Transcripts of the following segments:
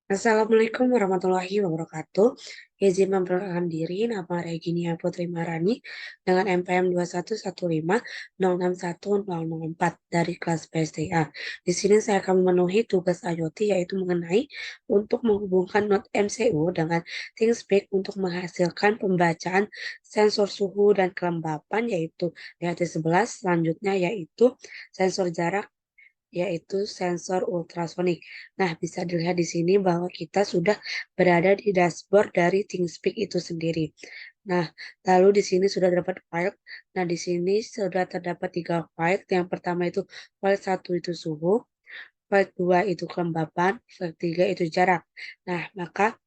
Assalamualaikum warahmatullahi wabarakatuh. Izin memperkenalkan diri, nama Reginia Putri Marani dengan NPM 2115061004 dari kelas PSDA. Di sini saya akan memenuhi tugas IoT yaitu mengenai untuk menghubungkan node MCU dengan ThingSpeak untuk menghasilkan pembacaan sensor suhu dan kelembapan yaitu DHT11, selanjutnya yaitu sensor jarak yaitu sensor ultrasonik. Nah, bisa dilihat di sini bahwa kita sudah berada di dashboard dari ThingSpeak itu sendiri. Nah, lalu di sini sudah dapat file. Nah, di sini sudah terdapat 3 file. Yang pertama itu file 1 itu suhu, file 2 itu kelembapan, file 3 itu jarak. Nah, maka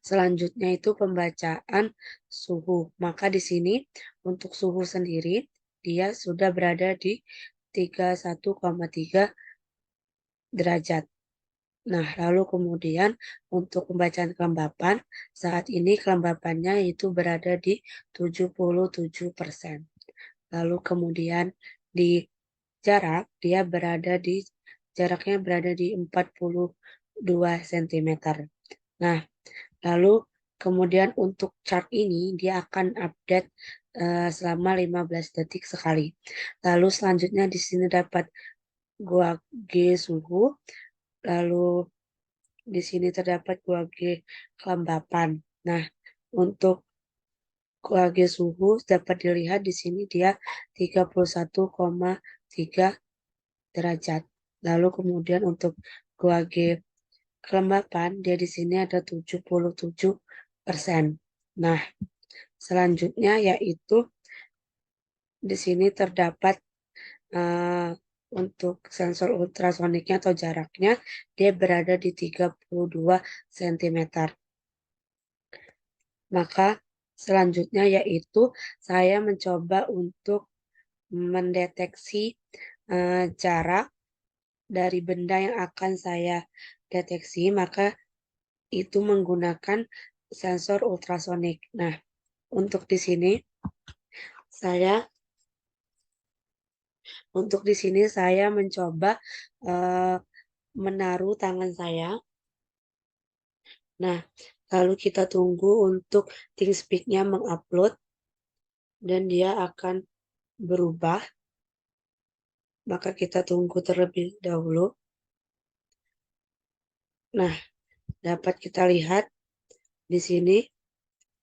selanjutnya itu pembacaan suhu. Maka di sini untuk suhu sendiri dia sudah berada di 31,3 derajat. Nah, lalu kemudian untuk pembacaan kelembapan, saat ini kelembapannya itu berada di 77%. Lalu kemudian di jarak, jaraknya berada di 42 cm. Nah, lalu kemudian untuk chart ini dia akan update selama 15 detik sekali. Lalu selanjutnya di sini dapat gua G suhu, lalu di sini terdapat Guage kelembapan. Nah, untuk Guage suhu dapat dilihat di sini dia 31,3 derajat. Lalu kemudian untuk Guage kelembapan dia di sini ada 77%. Nah, selanjutnya yaitu di sini terdapat eh, untuk sensor ultrasoniknya atau jaraknya dia berada di 32 cm. Maka selanjutnya yaitu saya mencoba untuk mendeteksi jarak dari benda yang akan saya deteksi, maka itu menggunakan sensor ultrasonik. Nah, untuk di sini saya saya mencoba eh, menaruh tangan saya. Nah, lalu kita tunggu untuk ThingSpeak-nya mengupload dan dia akan berubah. Maka kita tunggu terlebih dahulu. Nah, dapat kita lihat di sini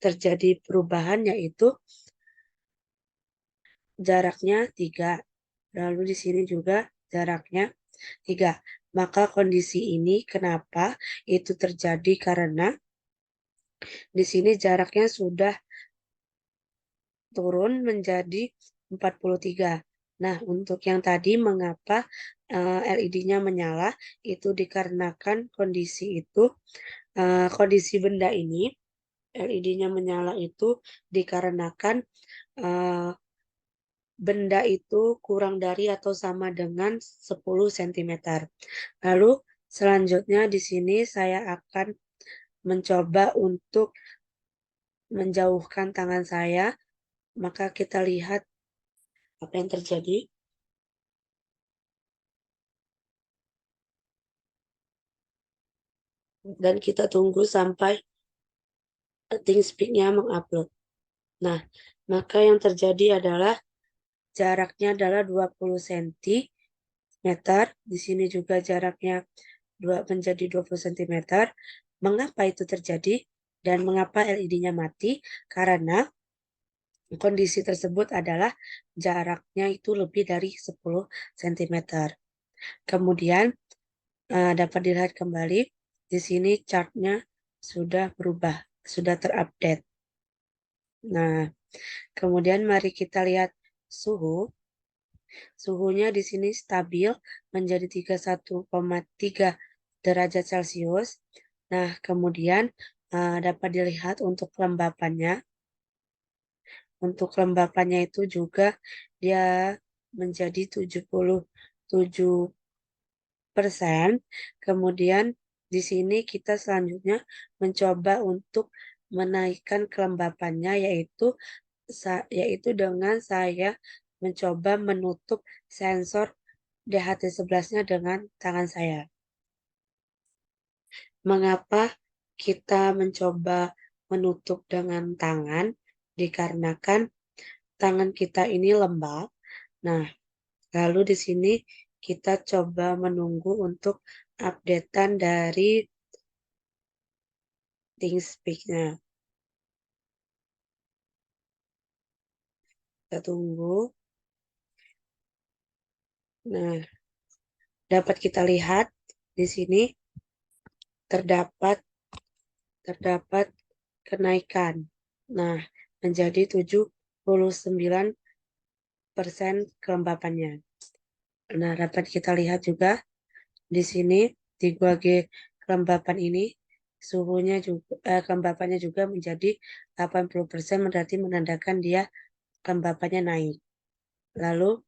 terjadi perubahan yaitu jaraknya 3. Lalu di sini juga jaraknya 3. Maka kondisi ini kenapa itu terjadi karena di sini jaraknya sudah turun menjadi 43. Nah, untuk yang tadi mengapa LED-nya menyala itu dikarenakan kondisi benda ini LED-nya menyala itu dikarenakan eh, benda itu kurang dari atau sama dengan 10 cm. Lalu selanjutnya di sini saya akan mencoba untuk menjauhkan tangan saya, maka kita lihat apa yang terjadi. Dan kita tunggu sampai ThingSpeak-nya mengupload. Nah, maka yang terjadi adalah jaraknya adalah 20 cm. Di sini juga jaraknya menjadi 20 cm. Mengapa itu terjadi? Dan mengapa LED-nya mati? Karena kondisi tersebut adalah jaraknya itu lebih dari 10 cm. Kemudian dapat dilihat kembali di sini chartnya sudah berubah, sudah terupdate. Nah, kemudian mari kita lihat suhu. Suhunya di sini stabil menjadi 31,3 derajat Celcius. Nah, kemudian dapat dilihat untuk kelembapannya. Untuk kelembapannya itu juga dia menjadi 77%. Kemudian di sini kita selanjutnya mencoba untuk menaikkan kelembapannya yaitu dengan saya mencoba menutup sensor DHT11-nya dengan tangan saya. Mengapa kita mencoba menutup dengan tangan? Dikarenakan tangan kita ini lembab. Nah, lalu di sini kita coba menunggu untuk updatean dari ThinkSpeak-nya. Kita tunggu. Nah, dapat kita lihat di sini terdapat terdapat kenaikan. Nah, menjadi 79% kelembapannya. Nah, dapat kita lihat juga di sini di gua G kelembapan ini suhunya juga kelembapannya juga menjadi 80%, berarti menandakan dia kelembapannya naik. Lalu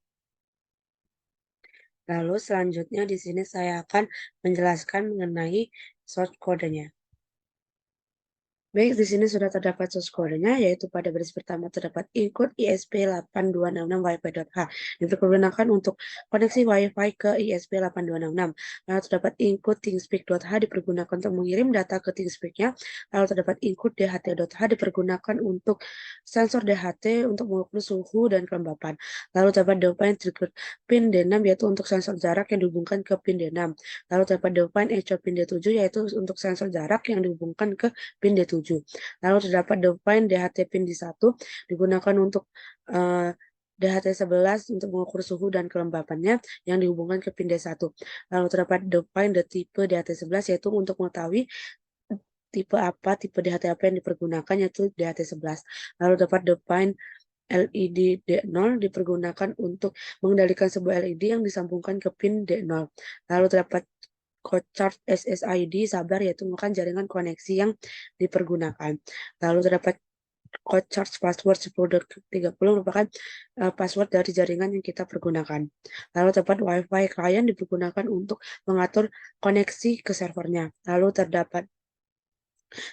lalu selanjutnya di sini saya akan menjelaskan mengenai source code-nya. Baik, di sini sudah terdapat source code-nya, yaitu pada baris pertama terdapat include ISP8266 Wi-Fi.h yang digunakan untuk koneksi Wi-Fi ke ISP8266. Lalu terdapat include ThinkSpeak.h dipergunakan untuk mengirim data ke ThinkSpeak-nya. Lalu terdapat include DHT.h dipergunakan untuk sensor DHT untuk mengukur suhu dan kelembapan. Lalu terdapat define trigger pin D6 yaitu untuk sensor jarak yang dihubungkan ke pin D6. Lalu terdapat define echo pin D7 yaitu untuk sensor jarak yang dihubungkan ke pin D7. Lalu terdapat define DHT pin D1 digunakan untuk DHT11 untuk mengukur suhu dan kelembapannya yang dihubungkan ke pin D1. Lalu terdapat define the type DHT11 yaitu untuk mengetahui tipe apa, tipe DHT apa yang dipergunakan yaitu DHT11. Lalu dapat define LED D0 dipergunakan untuk mengendalikan sebuah LED yang disambungkan ke pin D0. Lalu terdapat code chart SSID sabar yaitu merupakan jaringan koneksi yang dipergunakan. Lalu terdapat code chart password 10.30 merupakan password dari jaringan yang kita pergunakan. Lalu terdapat Wi-Fi client dipergunakan untuk mengatur koneksi ke servernya. Lalu terdapat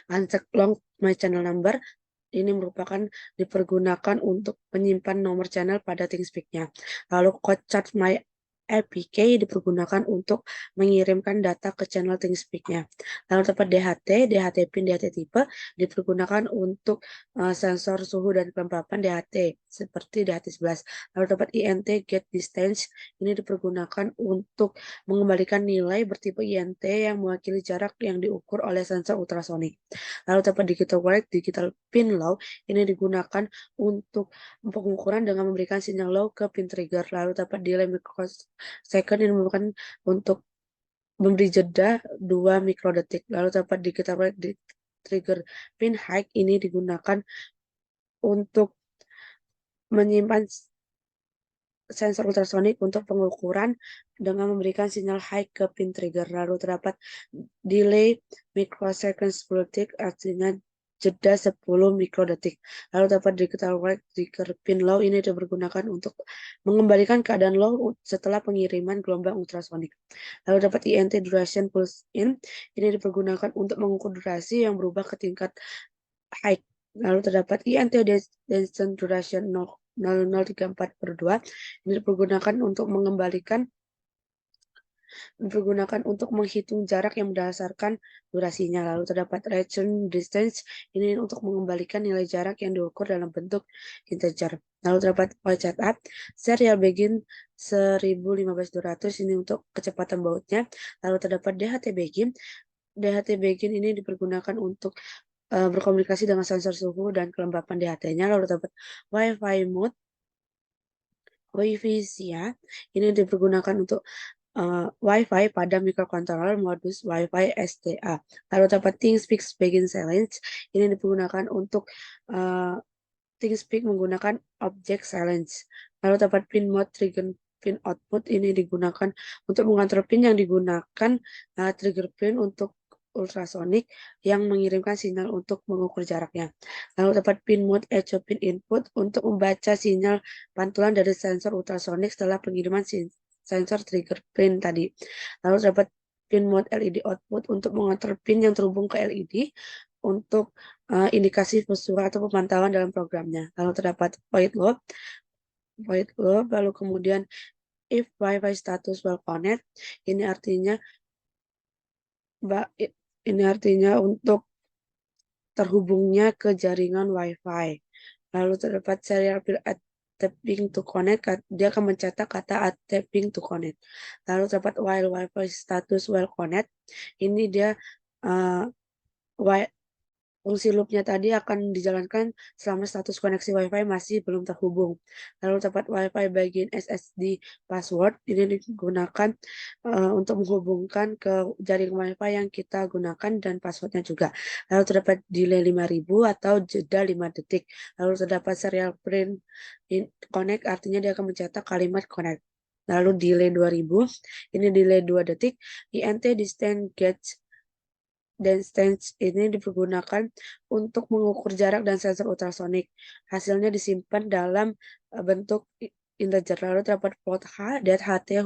uncheck long my channel number ini merupakan dipergunakan untuk menyimpan nomor channel pada ThinkSpeak-nya. Lalu code chart my APK dipergunakan untuk mengirimkan data ke channel ThinkSpeak-nya. Lalu terdapat DHT pin, DHT tipe dipergunakan untuk sensor suhu dan kelembapan DHT seperti DHT11. Lalu terdapat INT get distance ini dipergunakan untuk mengembalikan nilai bertipe INT yang mewakili jarak yang diukur oleh sensor ultrasonik. Lalu terdapat digital wire, digital pin low ini digunakan untuk pengukuran dengan memberikan sinyal low ke pin trigger. Lalu terdapat delay microsecond ini merupakan untuk memberi jeda 2 mikrodetik. Lalu terdapat digital wire, di trigger pin high ini digunakan untuk menyimpan sensor ultrasonik untuk pengukuran dengan memberikan sinyal high ke pin trigger. Lalu terdapat delay microsecond 10 detik artinya jeda 10 mikrodetik. Lalu dapat digital wire trigger pin low ini dipergunakan untuk mengembalikan keadaan low setelah pengiriman gelombang ultrasonik. Lalu dapat INT duration pulse in ini dipergunakan untuk mengukur durasi yang berubah ke tingkat high. Lalu terdapat INT descent duration 0,0034/2 ini dipergunakan untuk menghitung jarak yang berdasarkan durasinya. Lalu terdapat return distance ini untuk mengembalikan nilai jarak yang diukur dalam bentuk integer. Lalu terdapat WCAT serial begin 1515200 ini untuk kecepatan bautnya. Lalu terdapat DHT begin. DHT begin ini dipergunakan untuk berkomunikasi dengan sensor suhu dan kelembapan DHT-nya. Lalu terdapat Wi-Fi mode Wi-Fi ini dipergunakan untuk Wi-Fi pada microcontroller modus Wi-Fi STA. Lalu dapat ThinkSpeak Begin Silence ini dipergunakan untuk ThinkSpeak menggunakan Object Silence. Lalu dapat pin mode trigger pin output ini digunakan untuk mengontrol pin yang digunakan trigger pin untuk ultrasonic yang mengirimkan sinyal untuk mengukur jaraknya. Lalu dapat pin mode echo pin input untuk membaca sinyal pantulan dari sensor ultrasonic setelah pengiriman sensor trigger pin tadi. Lalu dapat pin mode LED output untuk mengontrol pin yang terhubung ke LED untuk indikasi visual atau pemantauan dalam programnya. Lalu terdapat void loop, lalu kemudian if Wi-Fi status well connect, ini artinya Ini artinya untuk terhubungnya ke jaringan Wi-Fi. Lalu terdapat serial pin attempting to connect, dia akan mencetak kata attempting to connect. Lalu terdapat while Wi-Fi status well connect, ini dia uh, fungsi loopnya tadi akan dijalankan selama status koneksi Wi-Fi masih belum terhubung. Lalu tempat Wi-Fi bagian SSD password ini digunakan untuk menghubungkan ke jaring Wi-Fi yang kita gunakan dan passwordnya juga. Lalu terdapat delay 5000 atau jeda 5 detik. Lalu terdapat serial print connect, artinya dia akan mencetak kalimat connect. Lalu delay 2000, ini delay 2 detik. INT distance gauge dan stance ini dipergunakan untuk mengukur jarak dan sensor ultrasonik. Hasilnya disimpan dalam bentuk integer. Lalu terdapat plot H dan HT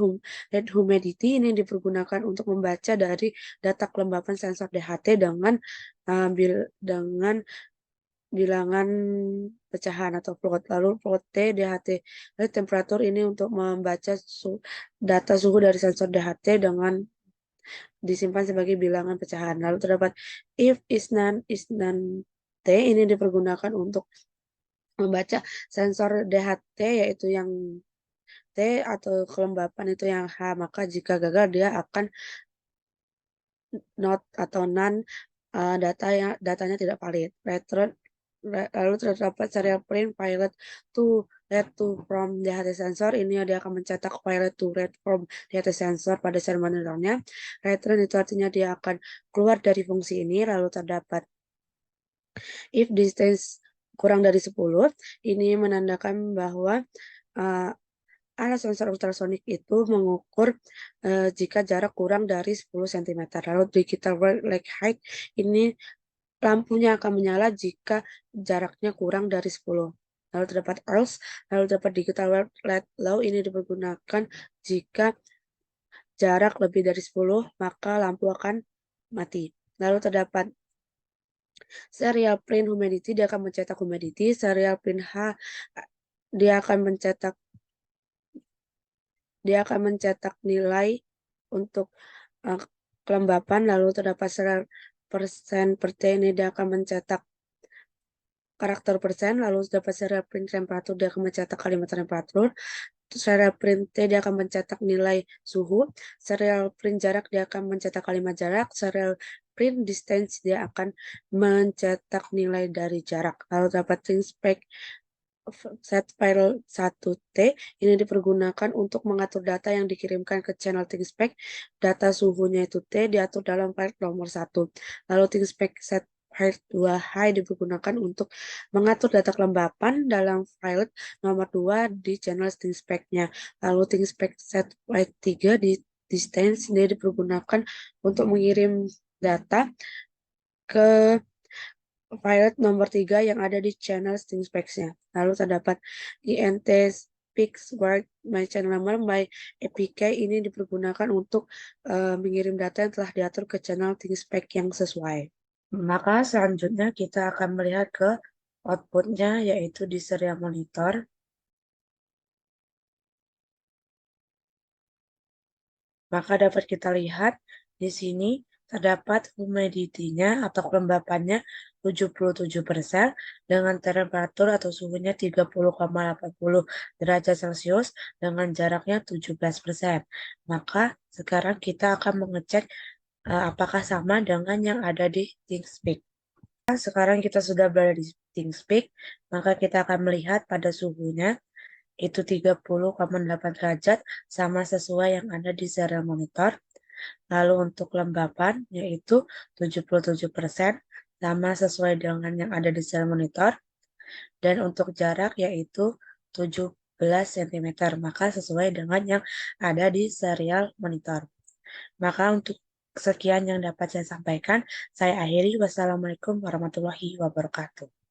head humidity ini dipergunakan untuk membaca dari data kelembapan sensor DHT dengan bilangan pecahan atau plot. Lalu plot T DHT. Lalu temperatur ini untuk membaca data suhu dari sensor DHT dengan disimpan sebagai bilangan pecahan. Lalu terdapat if is none T ini dipergunakan untuk membaca sensor DHT yaitu yang T atau kelembapan itu yang H, maka jika gagal dia akan not atau none, datanya tidak valid. Lalu terdapat serial print pilot to read to from DHT sensor, ini dia akan mencetak pilot to read from DHT sensor pada sel monitornya. Return itu artinya dia akan keluar dari fungsi ini. Lalu terdapat if distance kurang dari 10, ini menandakan bahwa uh, alat sensor ultrasonik itu mengukur jika jarak kurang dari 10 cm. Lalu digital light height, ini lampunya akan menyala jika jaraknya kurang dari 10. Lalu terdapat else, lalu terdapat digital light low, ini dipergunakan jika jarak lebih dari 10, maka lampu akan mati. Lalu terdapat serial print humidity, dia akan mencetak humidity. Serial print H, dia akan mencetak nilai untuk kelembapan. Lalu terdapat serial persen per T, ini dia akan mencetak karakter persen. Lalu terdapat serial print temperatur, dia akan mencetak kalimat temperatur. Serial print T dia akan mencetak nilai suhu. Serial print jarak dia akan mencetak kalimat jarak. Serial print distance dia akan mencetak nilai dari jarak. Lalu dapat ThingSpec set file 1T ini dipergunakan untuk mengatur data yang dikirimkan ke channel ThingSpec. Data suhunya itu T diatur dalam file nomor 1. Lalu ThingSpec set file 2H dipergunakan untuk mengatur data kelembapan dalam file nomor 2 di channel ThingSpec-nya. Lalu ThingSpec set file 3 di distance ini dipergunakan untuk mengirim data ke file nomor 3 yang ada di channel ThingSpec-nya. Lalu terdapat INT Speaks Word My Channel Number by APK, ini dipergunakan untuk mengirim data yang telah diatur ke channel ThingSpec yang sesuai. Maka selanjutnya kita akan melihat ke outputnya yaitu di serial monitor. Maka dapat kita lihat di sini terdapat humidity-nya atau kelembapannya 77% dengan temperatur atau suhunya 30,80 derajat Celcius dengan jaraknya 17%. Maka sekarang kita akan mengecek apakah sama dengan yang ada di ThingSpeak. Sekarang kita sudah berada di ThingSpeak, maka kita akan melihat pada suhunya itu 30,8 derajat sama sesuai yang ada di serial monitor. Lalu untuk kelembapan yaitu 77% sama sesuai dengan yang ada di serial monitor. Dan untuk jarak yaitu 17 cm, maka sesuai dengan yang ada di serial monitor. Maka untuk sekian yang dapat saya sampaikan, saya akhiri. Wassalamualaikum warahmatullahi wabarakatuh.